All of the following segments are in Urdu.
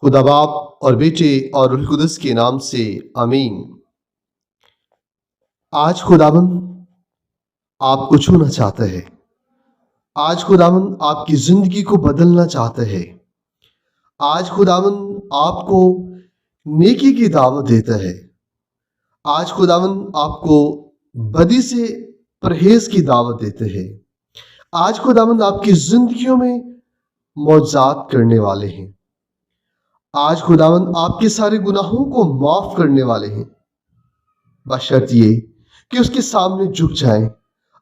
خدا باپ اور بیٹے اور روح القدس کے نام سے آمین۔ آج خداوند آپ کو چھونا چاہتا ہے۔ آج خداوند آپ کی زندگی کو بدلنا چاہتا ہے۔ آج خداوند آپ کو نیکی کی دعوت دیتا ہے۔ آج خداوند آپ کو بدی سے پرہیز کی دعوت دیتے ہیں۔ آج خداوند آپ کی زندگیوں میں معجزات کرنے والے ہیں۔ آج خداوند آپ کے سارے گناہوں کو معاف کرنے والے ہیں، بشرط یہ کہ اس کے سامنے جھک جائیں،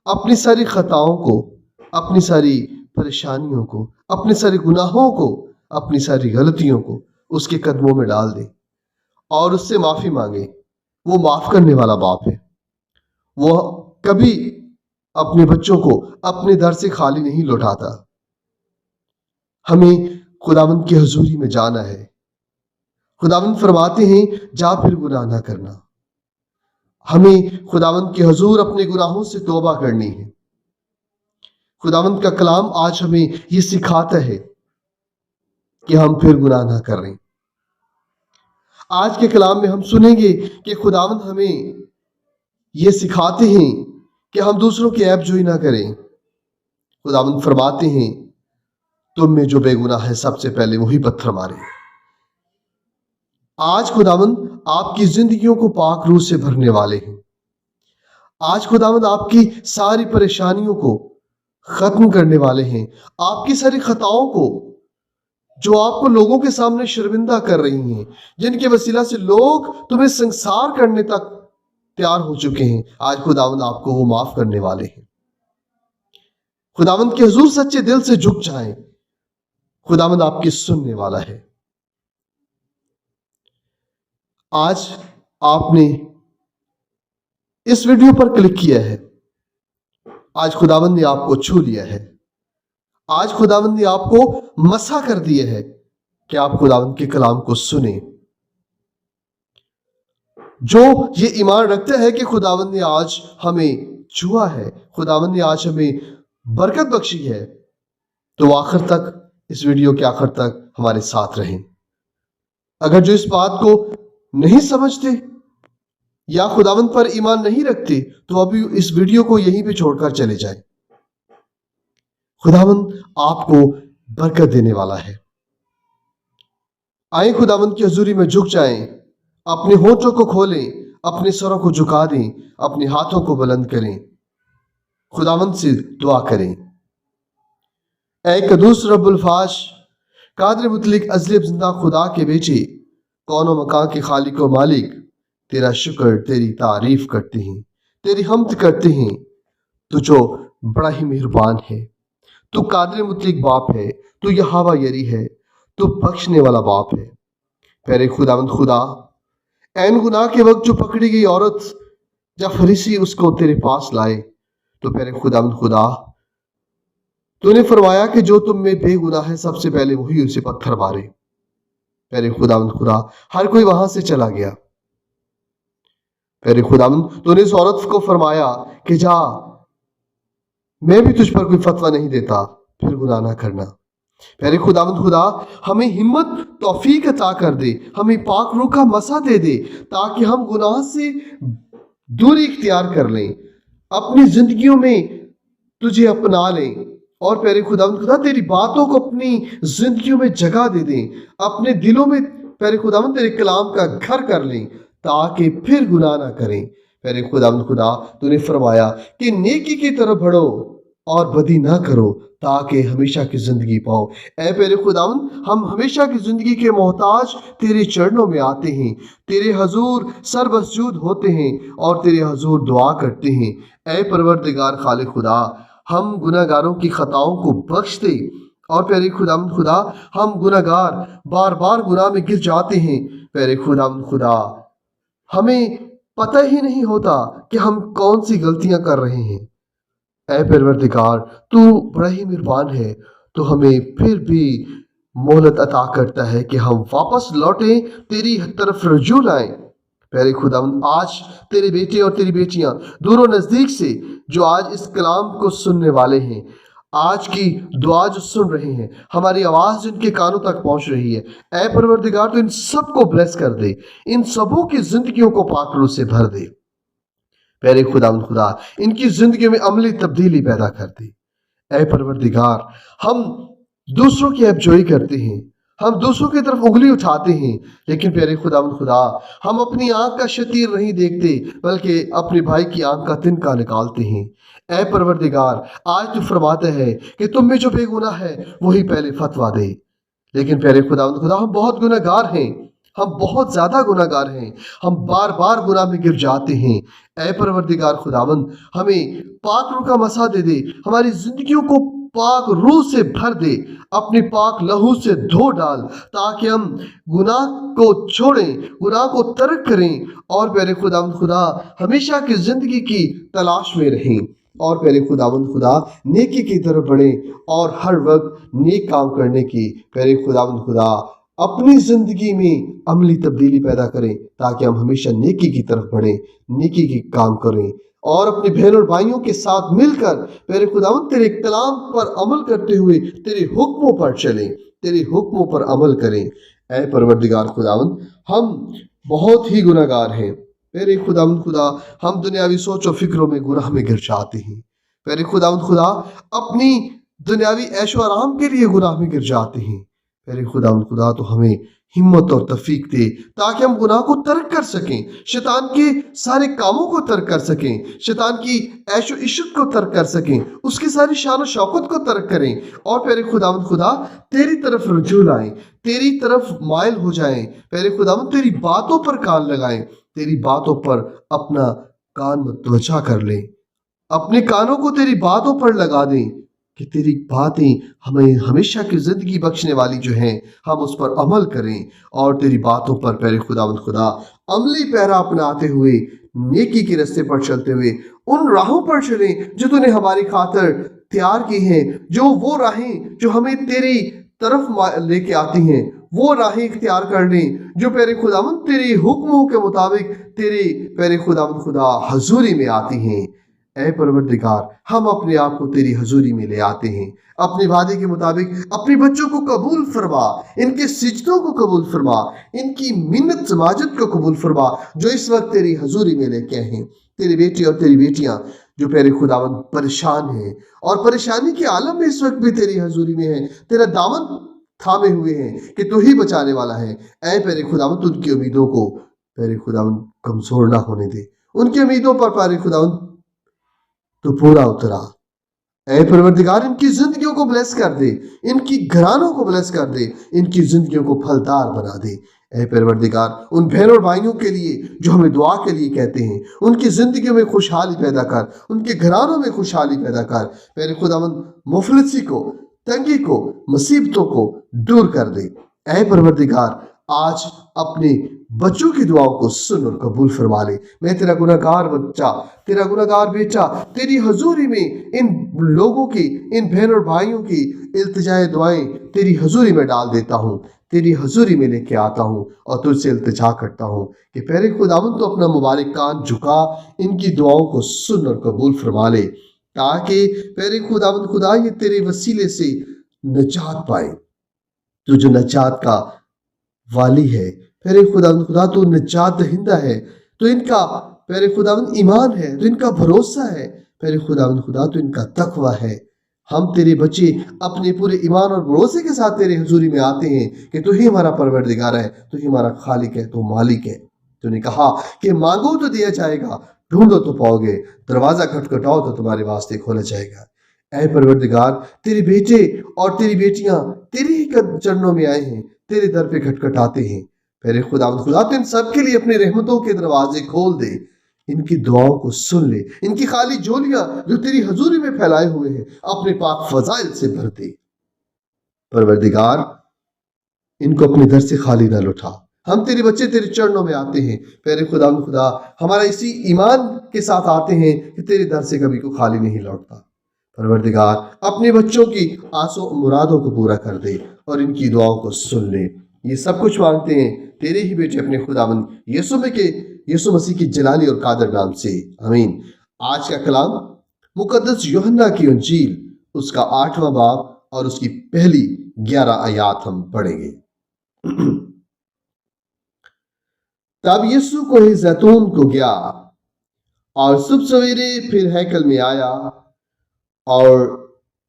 اپنی ساری خطاؤں کو، اپنی ساری پریشانیوں کو، اپنے سارے گناہوں کو، اپنی ساری غلطیوں کو اس کے قدموں میں ڈال دیں اور اس سے معافی مانگیں۔ وہ معاف کرنے والا باپ ہے۔ وہ کبھی اپنے بچوں کو اپنے در سے خالی نہیں لوٹاتا۔ ہمیں خداوند کی حضوری میں جانا ہے۔ خداوند فرماتے ہیں جا پھر گناہ نہ کرنا۔ ہمیں خداوند کے حضور اپنے گناہوں سے توبہ کرنی ہے۔ خداوند کا کلام آج ہمیں یہ سکھاتا ہے کہ ہم پھر گناہ نہ کریں۔ آج کے کلام میں ہم سنیں گے کہ خداوند ہمیں یہ سکھاتے ہیں کہ ہم دوسروں کی عیب جوئی نہ کریں۔ خداوند فرماتے ہیں تم میں جو بے گناہ ہے سب سے پہلے وہی پتھر مارے۔ آج خداوند آپ کی زندگیوں کو پاک روح سے بھرنے والے ہیں۔ آج خداوند آپ کی ساری پریشانیوں کو ختم کرنے والے ہیں، آپ کی ساری خطاؤں کو جو آپ کو لوگوں کے سامنے شرمندہ کر رہی ہیں، جن کے وسیلہ سے لوگ تمہیں سنسار کرنے تک تیار ہو چکے ہیں، آج خداوند آپ کو وہ معاف کرنے والے ہیں۔ خداوند کے حضور سچے دل سے جھک جائیں، خداوند آپ کی سننے والا ہے۔ آج آپ نے اس ویڈیو پر کلک کیا ہے، آج خداوند نے آپ کو چھو لیا ہے، آج خداوند نے آپ کو مسح کر دیا ہے کہ آپ خداوند کے کلام کو سنیں۔ جو یہ ایمان رکھتا ہے کہ خداوند نے آج ہمیں چھوا ہے، خداوند نے آج ہمیں برکت بخشی ہے، تو آخر تک اس ویڈیو کے آخر تک ہمارے ساتھ رہیں۔ اگر جو اس بات کو نہیں سمجھتے یا خداوند پر ایمان نہیں رکھتے تو ابھی اس ویڈیو کو یہیں پہ چھوڑ کر چلے جائیں۔ خداوند آپ کو برکت دینے والا ہے۔ آئیں خداوند کی حضوری میں جھک جائیں، اپنے ہونٹوں کو کھولیں، اپنے سروں کو جھکا دیں، اپنے ہاتھوں کو بلند کریں، خداوند سے دعا کریں۔ اے قدوس رب الفاش، قادر مطلق ازلی زندہ خدا کے بیٹے، کون و مکان کے خالق و مالک، تیرا شکر، تیری تعریف کرتے ہیں، تیری حمد کرتے ہیں۔ تو جو بڑا ہی مہربان ہے، تو قادر مطلق باپ ہے، تو یہوہ یری ہے، تو بخشنے والا باپ ہے۔ پیارے خداوند خدا، عین گناہ کے وقت جو پکڑی گئی عورت جب فریسی اس کو تیرے پاس لائے تو پیارے خداوند خدا تو نے فرمایا کہ جو تم میں بے گناہ ہے سب سے پہلے وہی اسے پتھر مارے۔ پیارے خداوند خدا، ہر کوئی وہاں سے چلا گیا۔ پیارے خداوند تو نے اس عورت کو فرمایا کہ جا، میں بھی تجھ پر کوئی فتویٰ نہیں دیتا، پھر گناہ نہ کرنا۔ پیارے خداوند خدا، ہمیں ہمت توفیق عطا کر دے، ہمیں پاک روح کا مسح دے دے تاکہ ہم گناہ سے دوری اختیار کر لیں، اپنی زندگیوں میں تجھے اپنا لیں، اور پیارے خداوند خدا تیری باتوں کو اپنی زندگیوں میں جگہ دے دیں، اپنے دلوں میں پیارے خداوند تیرے کلام کا گھر کر لیں تاکہ پھر گناہ نہ کریں۔ پیارے خداوند خدا تو نے فرمایا کہ نیکی کی طرف بڑھو اور بدی نہ کرو تاکہ ہمیشہ کی زندگی پاؤ۔ اے پیارے خداوند، ہم ہمیشہ کی زندگی کے محتاج تیرے چرنوں میں آتے ہیں، تیرے حضور سر مسجود ہوتے ہیں اور تیرے حضور دعا کرتے ہیں۔ اے پروردگار خالق خدا، ہم گناہ گاروں کی خطاؤں کو بخش دے، اور پیارے خداوند خدا ہم گناہ گار بار بار گناہ میں گر جاتے ہیں۔ پیارے خداوند خدا، ہمیں پتہ ہی نہیں ہوتا کہ ہم کون سی غلطیاں کر رہے ہیں۔ اے پروردگار، تو بڑا ہی مہربان ہے، تو ہمیں پھر بھی مہلت عطا کرتا ہے کہ ہم واپس لوٹیں، تیری طرف رجوع لائیں۔ پیارے خداوند، آج تیرے بیٹے اور تیری بیٹیاں دور و نزدیک سے جو آج اس کلام کو سننے والے ہیں، آج کی دعا جو سن رہے ہیں، ہماری آواز جن کے کانوں تک پہنچ رہی ہے، اے پروردگار تو ان سب کو بلیس کر دے، ان سبوں کی زندگیوں کو پاک روح سے بھر دے۔ پیارے خداوند خدا ان کی زندگیوں میں عملی تبدیلی پیدا کر دے۔ اے پروردگار، ہم دوسروں کی عیبجوئی کرتے ہیں، ہم دوسروں کی طرف انگلی اٹھاتے ہیں، لیکن پیارے خداوند خدا ہم اپنی آنکھ کا شتیر نہیں دیکھتے بلکہ اپنے بھائی کی آنکھ کا تنکا نکالتے ہیں۔ اے پروردگار، آج تو فرماتا ہے کہ تم میں جو بے گناہ ہے وہی پہلے فتویٰ دے، لیکن پیارے خداوند خدا ہم بہت گناہ گار ہیں، ہم بہت زیادہ گناہ گار ہیں، ہم بار بار گناہ میں گر جاتے ہیں۔ اے پروردگار خداوند ہمیں پاک روح کا مسا دے دے، ہماری زندگیوں کو پاک روح سے بھر دے، اپنی پاک لہو سے دھو ڈال، تاکہ ہم گناہ کو چھوڑیں، گناہ کو ترک کریں، اور پیارے خداوند خدا ہمیشہ کی زندگی کی تلاش میں رہیں، اور پیارے خداوند خدا نیکی کی طرف بڑھیں، اور ہر وقت نیک کام کرنے کی پیارے خداوند خدا اپنی زندگی میں عملی تبدیلی پیدا کریں، تاکہ ہم ہمیشہ نیکی کی طرف بڑھیں، نیکی کی کام کریں، اور اپنے بہن اور بھائیوں کے ساتھ مل کر میرے خداوند تیرے کلام پر عمل کرتے ہوئے تیرے حکموں پر چلیں، تیرے حکموں پر عمل کریں۔ اے پروردگار خداوند ہم بہت ہی گناہ گار ہیں، میرے خداوند خدا ہم دنیاوی سوچ و فکروں میں گناہ میں گر جاتے ہیں، میرے خداوند خدا اپنی دنیاوی عیش و آرام کے لیے گناہ میں گر جاتے ہیں۔ میرے خداوند خدا تو ہمیں ہمت اور توفیق دے، تاکہ ہم گناہ کو ترک کر سکیں، شیطان کے سارے کاموں کو ترک کر سکیں، شیطان کی عیش و عشرت کو ترک کر سکیں، اس کی ساری شان و شوکت کو ترک کریں، اور پیارے خداوند خدا تیری طرف رجوع لائیں، تیری طرف مائل ہو جائیں، پیارے خداوند تیری باتوں پر کان لگائیں، تیری باتوں پر اپنا کان متوجہ کر لیں، اپنے کانوں کو تیری باتوں پر لگا دیں، کہ تیری باتیں ہمیں ہمیشہ کی زندگی بخشنے والی جو ہیں، ہم اس پر عمل کریں، اور تیری باتوں پر پیارے خداوند خدا عملی پیرا اپناتے ہوئے، نیکی کے رستے پر چلتے ہوئے ان راہوں پر چلیں جو تو نے ہماری خاطر تیار کی ہیں، جو وہ راہیں جو ہمیں تیری طرف لے کے آتی ہیں، وہ راہیں اختیار کر لیں جو پیارے خداوند تیری حکموں کے مطابق تیرے پیارے خداوند خدا حضوری میں آتی ہیں۔ اے پروردگار ہم اپنے آپ کو تیری حضوری میں لے آتے ہیں، اپنے وعدے کے مطابق اپنے بچوں کو قبول فرما، ان کے سجدوں کو قبول فرما، ان کی منت سماجت کو قبول فرما جو اس وقت تیری حضوری میں لے کے ہیں، تیرے بیٹے اور تیری بیٹیاں جو پیارے خداوند پریشان ہیں، اور پریشانی کے عالم میں اس وقت بھی تیری حضوری میں ہیں، تیرا دامن تھامے ہوئے ہیں کہ تو ہی بچانے والا ہے۔ اے پیارے خداوند ان کی امیدوں کو پیارے خداوند کمزور نہ ہونے دے، ان کی امیدوں پر پیارے خداوند تو پورا اترا۔ اے پروردگار ان کی زندگیوں کو بلیس کر دے، ان کی گھرانوں کو بلیس کر دے، ان کی زندگیوں کو پھلدار بنا دے۔ اے پروردگار ان بہنوں اور بھائیوں کے لیے جو ہمیں دعا کے لیے کہتے ہیں، ان کی زندگیوں میں خوشحالی پیدا کر، ان کے گھرانوں میں خوشحالی پیدا کر۔ میرے خداوند مفلسی کو، تنگی کو، مصیبتوں کو دور کر دے۔ اے پروردگار آج اپنے بچوں کی دعاؤں کو سن اور قبول فرما لے۔ میں تیرا گناہ گار بچہ، تیرا گناہ گار بیٹا تیری حضوری میں ان لوگوں کی، ان بہن اور بھائیوں کی التجائے دعائیں تیری حضوری میں ڈال دیتا ہوں، تیری حضوری میں لے کے آتا ہوں، اور تجھ سے التجا کرتا ہوں کہ پیارے خداوند تو اپنا مبارک کان جھکا، ان کی دعاؤں کو سن اور قبول فرما لے، تاکہ پیارے خداوند خدا یہ تیرے وسیلے سے نجات پائے۔ تو جو نجات کا والی ہے، پیارے خداوند خدا تو نجات دہندہ ہے، تو ان کا پیارے خداوند ایمان ہے، تو ان کا بھروسہ ہے، پیارے خداوند خدا تو ان کا تقوی ہے۔ ہم تیرے بچے اپنے پورے ایمان اور بھروسے کے ساتھ تیرے حضوری میں آتے ہیں کہ تو ہی ہمارا پروردگار ہے، تو ہی ہمارا خالق ہے، تو مالک ہے۔ تو نے کہا کہ مانگو تو دیا جائے گا، ڈھونڈو تو پاؤ گے، دروازہ کھٹکھٹاؤ تو تمہارے واسطے کھولا جائے گا۔ اے پروردگار تیرے بیٹے اور تیری بیٹیاں تیرے ہی چرنوں میں آئے ہیں، تیرے در پہ کھٹکھٹاتے ہیں۔ میرے خداوند خدا تو ان سب کے لیے اپنے رحمتوں کے دروازے کھول دے، ان کی دعاؤں کو سن لے، ان کی خالی جھولیاں جو تیری حضوری میں پھیلائے ہوئے ہیں اپنے پاک فضائل سے بھر دے۔ پروردگار ان کو اپنے در سے خالی نہ لٹا، ہم تیرے بچے تیرے چرنوں میں آتے ہیں، پیارے خداوند خدا ہمارا اسی ایمان کے ساتھ آتے ہیں کہ تیرے در سے کبھی کو خالی نہیں لوٹتا۔ پروردگار اپنے بچوں کی آس و مرادوں کو پورا کر دے اور ان کی دعاؤں کو سن لے۔ یہ سب کچھ مانگتے ہیں تیرے ہی بیٹے اپنے خداوند یسوع مسیح کی جلالی اور قادر نام سے، آمین۔ آج کا کلام مقدس یوحنا کی انجیل اس کا 8واں باب اور اس کی پہلی 11 آیات ہم پڑھیں گے۔ تب یسوع کوہ زیتون کو گیا اور صبح سویرے پھر ہیکل میں آیا اور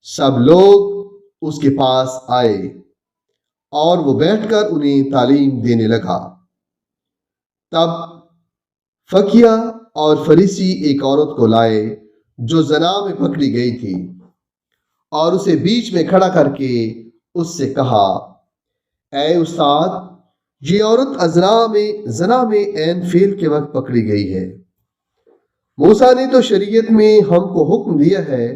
سب لوگ اس کے پاس آئے اور وہ بیٹھ کر انہیں تعلیم دینے لگا۔ تب فقیہ اور فریسی ایک عورت کو لائے جو زنا میں پکڑی گئی تھی، اور اسے بیچ میں کھڑا کر کے اس سے کہا، اے استاد، یہ عورت زنا میں عین فعل کے وقت پکڑی گئی ہے۔ موسیٰ نے تو شریعت میں ہم کو حکم دیا ہے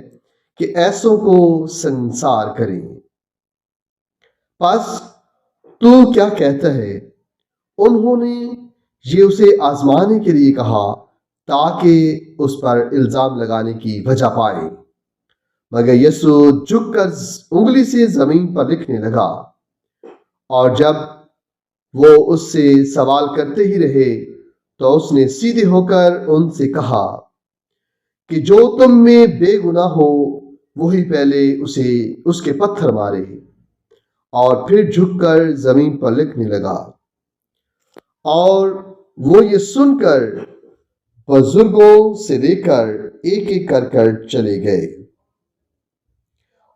کہ ایسوں کو سنسار کریں، پس تو کیا کہتا ہے؟ انہوں نے یہ اسے آزمانے کے لیے کہا تاکہ اس پر الزام لگانے کی وجہ پائے۔ مگر یسوع جھک کر انگلی سے زمین پر لکھنے لگا، اور جب وہ اس سے سوال کرتے ہی رہے تو اس نے سیدھے ہو کر ان سے کہا کہ جو تم میں بے گناہ ہو وہی پہلے اس کے پتھر مارے، اور پھر جھک کر زمین پر لکھنے لگا۔ اور وہ یہ سن کر بزرگوں سے لے کر ایک ایک کر چلے گئے،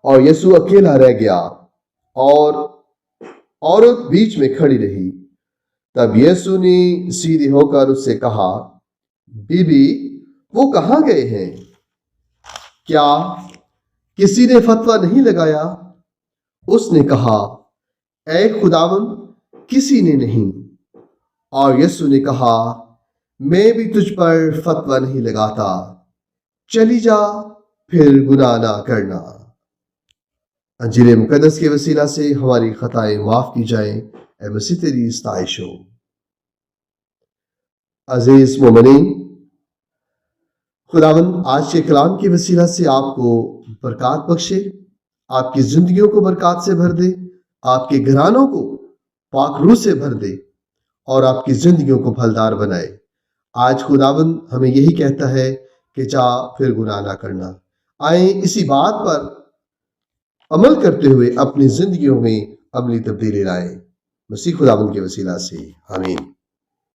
اور یسوع اکیلا رہ گیا اور عورت بیچ میں کھڑی رہی۔ تب یسوع نے سیدھے ہو کر اس سے کہا، بی بی، وہ کہاں گئے ہیں؟ کیا کسی نے فتویٰ نہیں لگایا؟ اس نے کہا، اے خداوند، کسی نے نہیں۔ اور یسوع نے کہا، میں بھی تجھ پر فتویٰ نہیں لگاتا، چلی جا، پھر گناہ نہ کرنا۔ انجیل مقدس کے وسیلہ سے ہماری خطائیں معاف کی جائیں۔ اے مسیح تیری ستائش ہو۔ عزیز مومنین، خداوند آج کے کلام کے وسیلہ سے آپ کو برکات بخشے، آپ کی زندگیوں کو برکات سے بھر دے، آپ کے گھرانوں کو پاک روح سے بھر دے، اور آپ کی زندگیوں کو پھلدار بنائے۔ آج خداوند ہمیں یہی کہتا ہے کہ جا، پھر گناہ نہ کرنا۔ آئیں اسی بات پر عمل کرتے ہوئے اپنی زندگیوں میں عملی تبدیلی لائیں۔ مسیح خداوند کے وسیلہ سے آمین۔